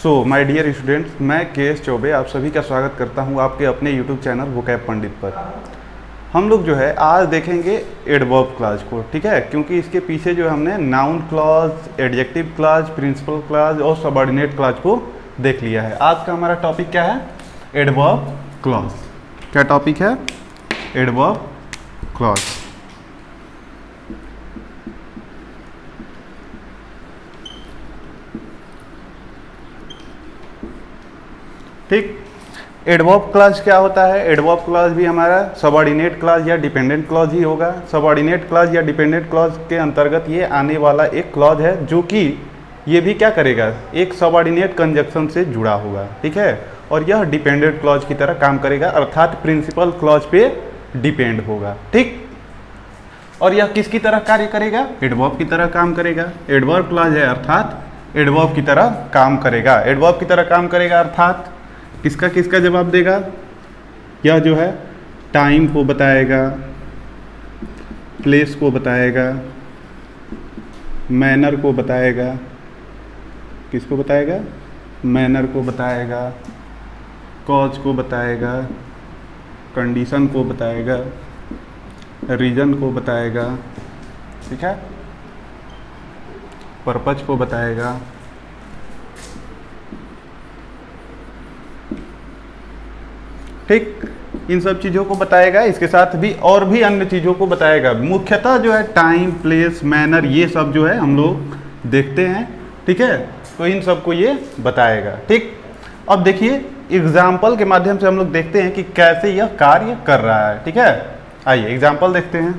So my dear students, मैं के S Choubey आप सभी का स्वागत करता हूं आपके अपने यूट्यूब चैनल वोकैब पंडित पर। हम लोग जो है आज देखेंगे एडवर्ब क्लॉज को, ठीक है, क्योंकि इसके पीछे जो हमने noun clause, adjective clause, principal clause और सबऑर्डिनेट क्लॉज को देख लिया है। आज का हमारा टॉपिक क्या है? Adverb clause. क्या टॉपिक है? Adverb clause. ठीक, एडवर्ब क्लॉज क्या होता है? एडवर्ब क्लॉज भी हमारा सबऑर्डिनेट क्लॉज या डिपेंडेंट क्लॉज ही होगा। सबऑर्डिनेट क्लॉज या डिपेंडेंट क्लॉज के अंतर्गत ये आने वाला एक क्लॉज है जो कि ये भी क्या करेगा, एक सबऑर्डिनेट कंजक्शन से जुड़ा होगा, ठीक है, और यह डिपेंडेंट क्लॉज की तरह काम करेगा, अर्थात प्रिंसिपल क्लॉज पे डिपेंड होगा। ठीक, और यह किसकी तरह कार्य करेगा? एडवर्ब की तरह काम करेगा। एडवर्ब क्लॉज है अर्थात एडवर्ब की तरह काम करेगा। एडवर्ब की तरह काम करेगा अर्थात किसका किसका जवाब देगा? यह जो है टाइम को बताएगा, प्लेस को बताएगा, मैनर को बताएगा। किसको बताएगा? मैनर को बताएगा, कॉज को बताएगा, कंडीशन को बताएगा, रीजन को बताएगा, ठीक है, पर्पज को बताएगा। ठीक, इन सब चीज़ों को बताएगा। इसके साथ भी और भी अन्य चीज़ों को बताएगा। मुख्यतः जो है टाइम, प्लेस, मैनर, ये सब जो है हम लोग देखते हैं, ठीक है, तो इन सब को ये बताएगा। ठीक, अब देखिए एग्जाम्पल के माध्यम से हम लोग देखते हैं कि कैसे यह कार्य कर रहा है। ठीक है, आइए एग्जाम्पल देखते हैं।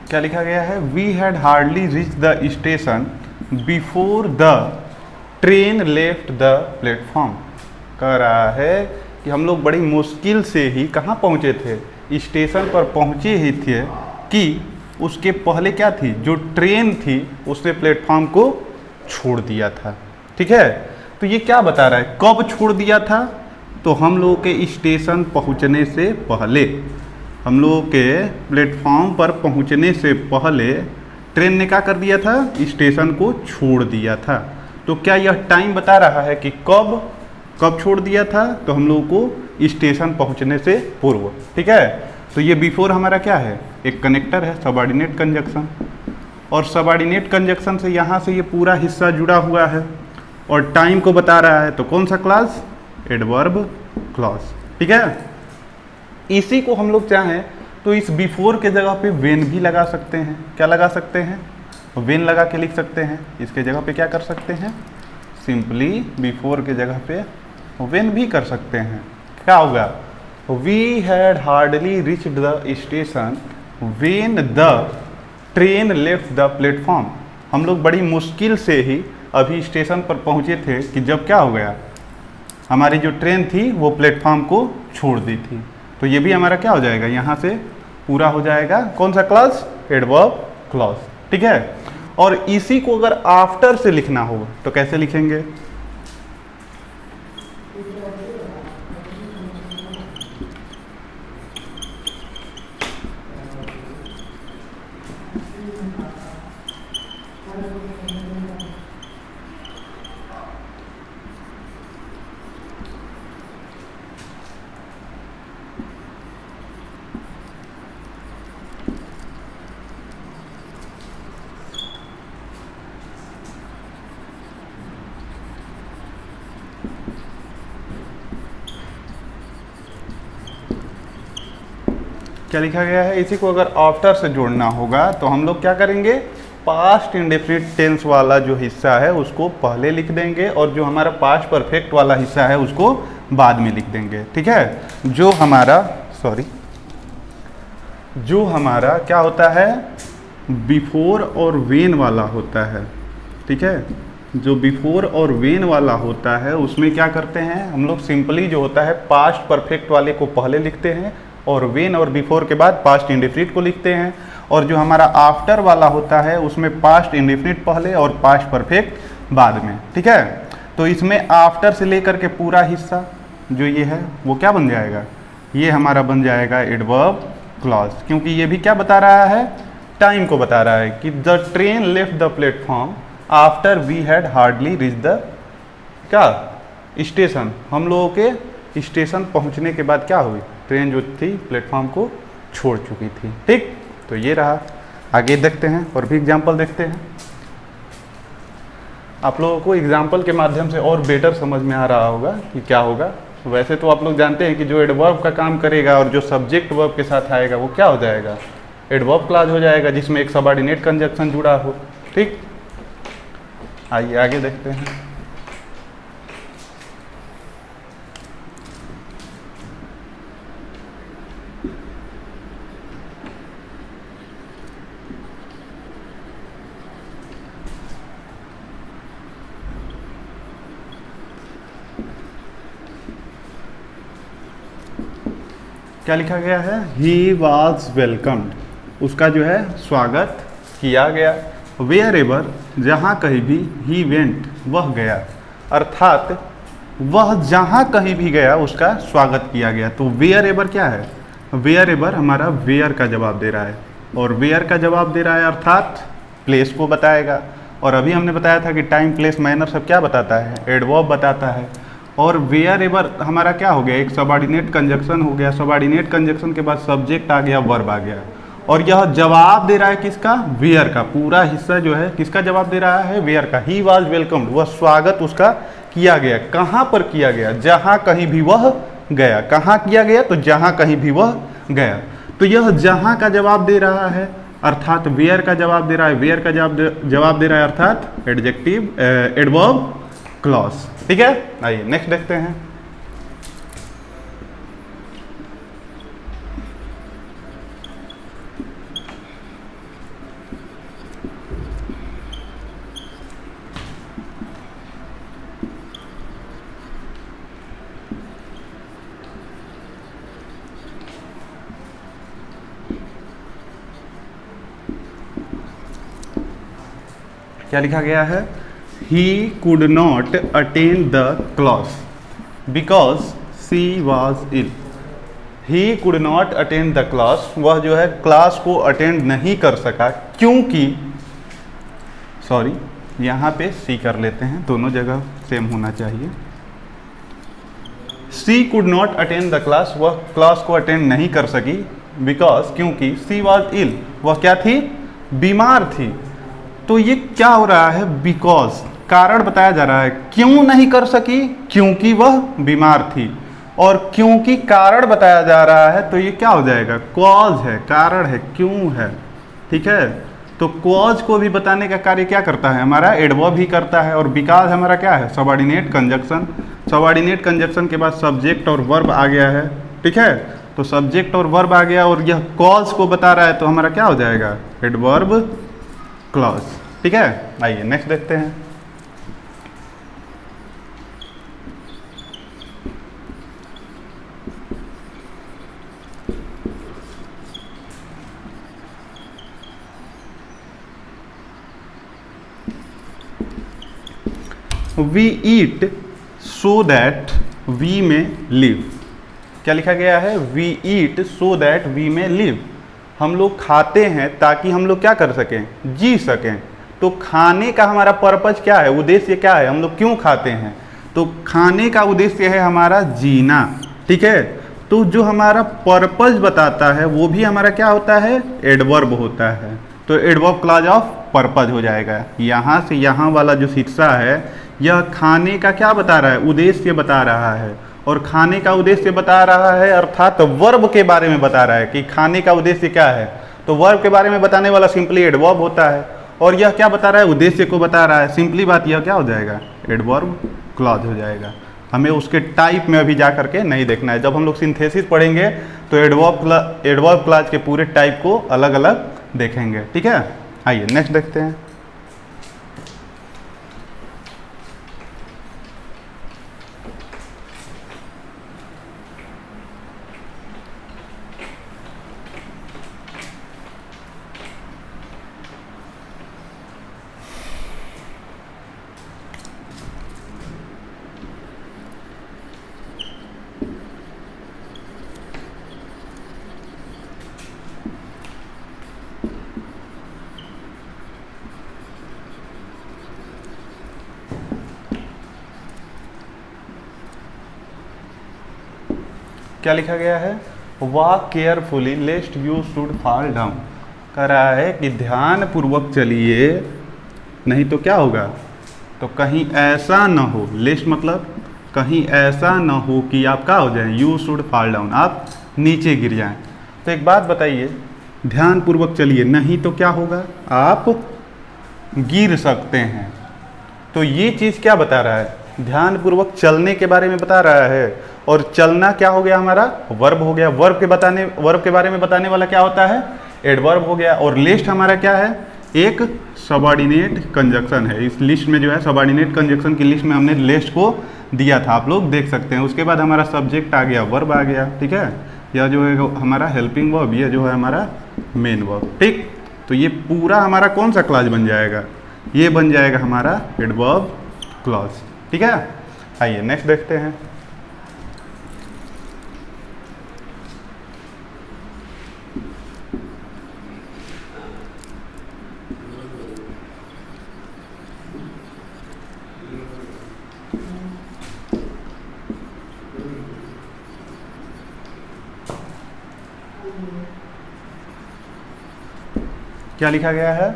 क्या लिखा गया है? We had hardly reach the station before the train left the platform. कह रहा है कि हम लोग बड़ी मुश्किल से ही कहाँ पहुँचे थे? स्टेशन पर पहुँचे ही थे कि उसके पहले क्या थी, जो ट्रेन थी उसने प्लेटफॉर्म को छोड़ दिया था। ठीक है, तो ये क्या बता रहा है? कब छोड़ दिया था? तो हम लोगों के स्टेशन पहुँचने से पहले, हम लोगों के प्लेटफॉर्म पर पहुंचने से पहले ट्रेन ने क्या कर दिया था? स्टेशन को छोड़ दिया था। तो क्या यह टाइम बता रहा है कि कब छोड़ दिया था? तो हम लोगों को स्टेशन पहुंचने से पूर्व। ठीक है, तो ये बिफोर हमारा क्या है? एक कनेक्टर है, सबऑर्डिनेट कंजक्शन, और सबऑर्डिनेट कंजक्शन से यहाँ से ये पूरा हिस्सा जुड़ा हुआ है और टाइम को बता रहा है। तो कौन सा क्लॉज? Adverb clause. ठीक है, इसी को हम लोग चाहें तो इस बिफोर के जगह पे वेन भी लगा सकते हैं। क्या लगा सकते हैं? वेन लगा के लिख सकते हैं। इसके जगह पे क्या कर सकते हैं? सिंपली बिफोर के जगह पे वेन भी कर सकते हैं। क्या होगा? We had hardly reached the station when the train left the platform. हम लोग बड़ी मुश्किल से ही अभी स्टेशन पर पहुँचे थे कि जब क्या हो गया, हमारी जो ट्रेन थी वो प्लेटफॉर्म को छोड़ दी थी। तो ये भी हमारा क्या हो जाएगा? यहाँ से पूरा हो जाएगा। कौन सा क्लॉज? Adverb clause. ठीक है, और इसी को अगर आफ्टर से लिखना हो तो कैसे लिखेंगे? क्या लिखा गया है? इसी को अगर आफ्टर से जोड़ना होगा तो हम लोग क्या करेंगे? पास्ट इंडेफिनिट टेंस वाला जो हिस्सा है उसको पहले लिख देंगे और जो हमारा पास्ट परफेक्ट वाला हिस्सा है उसको बाद में लिख देंगे। ठीक है, जो हमारा क्या होता है, बिफोर और वेन वाला होता है। ठीक है, जो बिफोर और वेन वाला होता है उसमें क्या करते हैं हम लोग, सिंपली जो होता है पास्ट परफेक्ट वाले को पहले लिखते हैं और वेन और बिफोर के बाद पास्ट इंडेफिनिट को लिखते हैं। और जो हमारा आफ्टर वाला होता है उसमें पास्ट इंडेफिनिट पहले और पास्ट परफेक्ट बाद में। ठीक है, तो इसमें आफ्टर से लेकर के पूरा हिस्सा जो ये है वो क्या बन जाएगा, ये हमारा बन जाएगा एडवर्ब क्लॉज, क्योंकि ये भी क्या बता रहा है, टाइम को बता रहा है कि the train left the platform after we had hardly reach the क्या स्टेशन। हम लोगों के स्टेशन पहुंचने के बाद क्या हुई, ट्रेन जो थी प्लेटफॉर्म को छोड़ चुकी थी। ठीक, तो ये रहा। आगे देखते हैं और भी एग्जाम्पल देखते हैं। आप लोगों को एग्जाम्पल के माध्यम से और बेटर समझ में आ रहा होगा कि क्या होगा। वैसे तो आप लोग जानते हैं कि जो एडवर्ब का काम करेगा और जो सब्जेक्ट वर्ब के साथ आएगा वो क्या हो जाएगा, एडवर्ब क्लॉज हो जाएगा, जिसमें एक सबऑर्डिनेट कंजक्शन जुड़ा हो। ठीक, आइए आगे देखते हैं। क्या लिखा गया है, ही वॉज वेलकम्ड, उसका जो है स्वागत किया गया। वेयर एवर, जहाँ कहीं भी, ही वेंट, वह गया, अर्थात वह जहाँ कहीं भी गया उसका स्वागत किया गया। तो वेयर एवर क्या है, वेयर एवर हमारा वेयर का जवाब दे रहा है और वेयर का जवाब दे रहा है अर्थात प्लेस को बताएगा। और अभी हमने बताया था कि टाइम प्लेस मैनर सब क्या बताता है, एडवर्ब बताता है। और वेयर एवर हमारा क्या हो गया, एक सबऑर्डिनेट कंजक्शन हो गया। सबऑर्डिनेट कंजक्शन के बाद सब्जेक्ट आ गया, वर्ब आ गया। और यह जवाब दे रहा है किसका, वेयर का। पूरा हिस्सा जो है किसका जवाब दे रहा है, वेयर का। ही वॉज वेलकम्ड, वह स्वागत उसका किया गया। कहाँ पर किया गया, जहाँ कहीं भी वह गया। कहाँ किया गया, तो जहाँ कहीं भी वह गया। तो यह जहाँ का जवाब दे रहा है अर्थात वेयर का जवाब दे रहा है। वेयर का जवाब दे रहा है अर्थात एडजेक्टिव एडवर्ब क्लॉज। ठीक है, आइए नेक्स्ट देखते हैं। क्या लिखा गया है, he could not attend the class because she was ill. He could not attend the class, वह जो है क्लास को अटेंड नहीं कर सका क्योंकि, सॉरी यहाँ पे सी कर लेते हैं, दोनों जगह सेम होना चाहिए। She could not attend the class, वह क्लास को अटेंड नहीं कर सकी बिकॉज, क्योंकि सी वॉज इल, वह क्या थी, बीमार थी। तो ये क्या हो रहा है, बिकॉज कारण बताया जा रहा है। क्यों नहीं कर सकी, क्योंकि वह बीमार थी। और क्योंकि कारण बताया जा रहा है तो ये क्या हो जाएगा, कॉज है, कारण है, क्यों है। ठीक है, तो कॉज को भी बताने का कार्य क्या करता है, हमारा एडवर्ब ही करता है। और बिकॉज हमारा क्या है, सबऑर्डिनेट कंजक्शन। सबऑर्डिनेट कंजक्शन के बाद सब्जेक्ट और वर्ब आ गया है। ठीक है, तो सब्जेक्ट और वर्ब आ गया और यह कॉज को बता रहा है तो हमारा क्या हो जाएगा, एडवर्ब क्लॉज। ठीक है, आइए नेक्स्ट देखते हैं। We eat so that we may live. क्या लिखा गया है, we eat so that we may live. हम लोग खाते हैं ताकि हम लोग क्या कर सकें, जी सकें। तो खाने का हमारा पर्पज क्या है, उद्देश्य क्या है, हम लोग क्यों खाते हैं। तो खाने का उद्देश्य है हमारा जीना। ठीक है, तो जो हमारा पर्पज बताता है वो भी हमारा क्या होता है, एडवर्ब होता है। तो एडवर्ब क्लॉज ऑफ पर्पज हो जाएगा। यहाँ से यहाँ वाला जो हिस्सा है यह खाने का क्या बता रहा है, उद्देश्य बता रहा है। और खाने का उद्देश्य बता रहा है अर्थात वर्ब के बारे में बता रहा है कि खाने का उद्देश्य क्या है। तो वर्ब के बारे में बताने वाला सिंपली एडवर्ब होता है। और यह क्या बता रहा है, उद्देश्य को बता रहा है। सिंपली बात यह क्या हो जाएगा, एडवर्ब क्लॉज हो जाएगा। हमें उसके टाइप में अभी जा करके नहीं देखना है। जब हम लोग सिंथेसिस पढ़ेंगे तो एडवर्ब क्लॉज के पूरे टाइप को अलग अलग देखेंगे, ठीक है। आइए नेक्स्ट देखते हैं। क्या लिखा गया है, walk carefully लेस्ट you should fall down. कह रहा है कि ध्यान पूर्वक चलिए, नहीं तो क्या होगा, तो कहीं ऐसा न हो, लेस्ट मतलब कहीं ऐसा न हो कि आप क्या हो जाएं, यू शुड फॉल डाउन, आप नीचे गिर जाएं। तो एक बात बताइए, ध्यान पूर्वक चलिए, नहीं तो क्या होगा, आप गिर सकते हैं। तो ये चीज़ क्या बता रहा है, ध्यान पूर्वक चलने के बारे में बता रहा है। और चलना क्या हो गया हमारा, वर्ब हो गया। वर्ब के बारे में बताने वाला क्या होता है, एडवर्ब हो गया। और लिस्ट हमारा क्या है, एक सबऑर्डिनेट कंजक्शन है। इस लिस्ट में जो है सबऑर्डिनेट कंजक्शन की लिस्ट में हमने लिस्ट को दिया था, आप लोग देख सकते हैं। उसके बाद हमारा सब्जेक्ट आ गया, वर्ब आ गया, ठीक है। यह जो है हमारा हेल्पिंग वर्ब, यह जो है हमारा मेन वर्ब, ठीक। तो ये पूरा हमारा कौन सा क्लॉज बन जाएगा, ये बन जाएगा हमारा एडवर्ब क्लॉज, ठीक है। आइए नेक्स्ट देखते हैं। क्या लिखा गया है,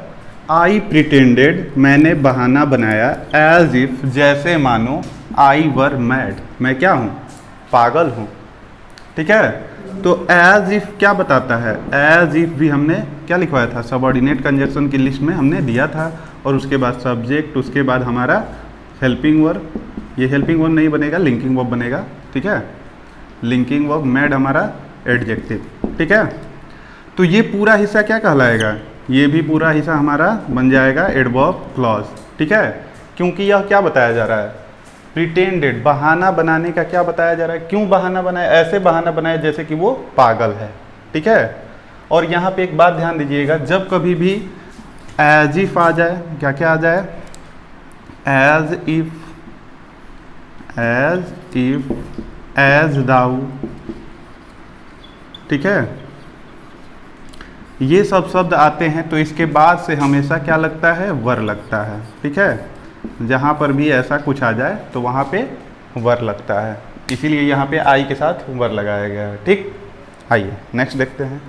आई प्रिटेंडेड, मैंने बहाना बनाया, एज इफ, जैसे मानो, आई वर मैड, मैं क्या हूँ, पागल हूँ, ठीक है। तो एज इफ क्या बताता है, एज इफ भी हमने क्या लिखवाया था, सबऑर्डिनेट कंजक्शन की लिस्ट में हमने दिया था। और उसके बाद सब्जेक्ट, उसके बाद हमारा हेल्पिंग वर्ब, ये हेल्पिंग वर्ब नहीं बनेगा, लिंकिंग वर्ब बनेगा, ठीक है। लिंकिंग वर्ब, मैड हमारा एडजेक्टिव, ठीक है। तो ये पूरा हिस्सा क्या कहलाएगा, ये भी पूरा हिस्सा हमारा बन जाएगा एडवर्ब क्लॉज, ठीक है। क्योंकि यह क्या बताया जा रहा है, प्रिटेंडेड, बहाना बनाने का क्या बताया जा रहा है। क्यों बहाना बनाया, ऐसे बहाना बनाया जैसे कि वो पागल है, ठीक है। और यहाँ पे एक बात ध्यान दीजिएगा, जब कभी भी एज इफ आ जाए, क्या क्या आ जाए, एज इफ, एज दाऊ, ठीक है, ये सब शब्द आते हैं तो इसके बाद से हमेशा क्या लगता है, वर लगता है, ठीक है। जहाँ पर भी ऐसा कुछ आ जाए तो वहाँ पे वर लगता है, इसीलिए यहाँ पे आई के साथ वर लगाया गया है, ठीक। आइए नेक्स्ट देखते हैं।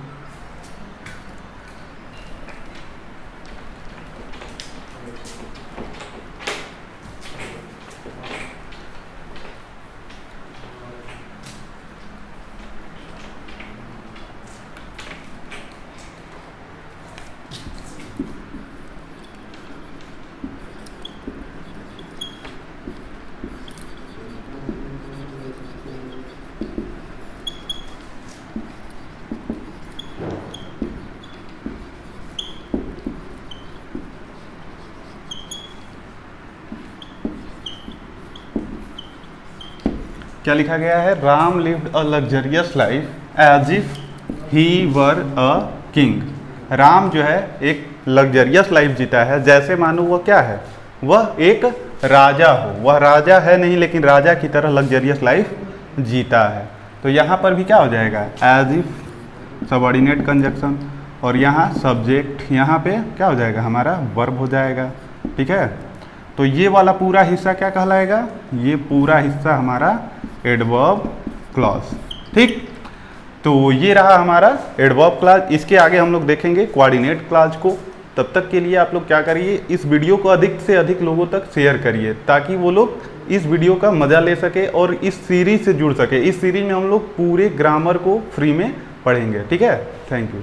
क्या लिखा गया है, Ram lived a luxurious life as if he were a king. Ram जो है एक लग्जरियस लाइफ जीता है, जैसे मानो वह क्या है, वह एक राजा हो। वह राजा है नहीं, लेकिन राजा की तरह लग्जरियस लाइफ जीता है। तो यहाँ पर भी क्या हो जाएगा, एज इफ सबऑर्डिनेट कंजक्शन, और यहाँ सब्जेक्ट, यहाँ पे क्या हो जाएगा, हमारा वर्ब हो जाएगा, ठीक है। तो ये वाला पूरा हिस्सा क्या कहलाएगा, ये पूरा हिस्सा हमारा एडवर्ब क्लॉज, ठीक। तो ये रहा हमारा एडवर्ब क्लॉज। इसके आगे हम लोग देखेंगे कोऑर्डिनेट क्लॉज को। तब तक के लिए आप लोग क्या करिए, इस वीडियो को अधिक से अधिक लोगों तक शेयर करिए, ताकि वो लोग इस वीडियो का मज़ा ले सके और इस सीरीज से जुड़ सके। इस सीरीज में हम लोग पूरे ग्रामर को फ्री में पढ़ेंगे, ठीक है। Thank you.